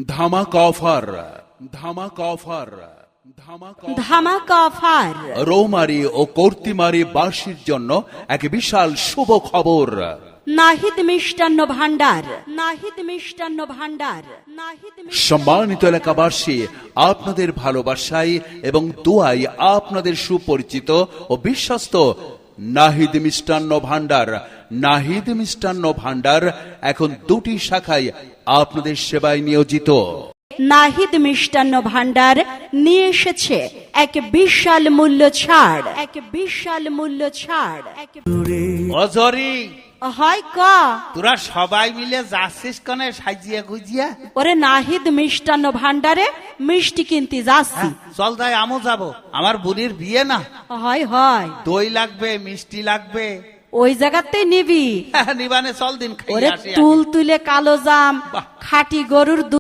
ধামাকা অফার, ধামাকা অফার, ধামাকা অফার। রৌমারি ও কর্তিমারি বার্ষির জন্য এক বিশাল শুভ খবর। নাহিদ মিষ্টান্ন ভান্ডার, নাহিদ মিষ্টান্ন ভান্ডার, নাহিদ সম্মানিত এলাকাবাসী, আপনাদের ভালোবাসায় এবং দোয়ায় আপনাদের সুপরিচিত ও বিশ্বস্ত নাহিদ মিষ্টান্ন ভান্ডার, নাহিদ মিষ্টান্ন ভান্ডার এখন দুটি শাখায় আপনাদের সেবায় নিয়োজিত। নাহিদ মিষ্টান্ন ভান্ডার নিয়ে এসেছে এক বিশাল মূল্য ছাড়, এক বিশাল মূল্য ছাড়। অজরি হয় ক তোরা সবাই মিলে যাচ্ছিস কনে সাজিয়া গুজিয়া? ওরে নাহিদ মিষ্টান্ন ভান্ডারে মিষ্টি কিনতে যাচ্ছি। চল তাই আমও যাবো, আমার বুড়ির বিয়ে না। হয় হয়, দই লাগবে, মিষ্টি লাগবে। ওই জায়গাতেই নিবি। নিবানে চল দিন ওরে খাই আসি। তুল তুলে কালো জাম, বাহ। খাঁটি গরুর দুধ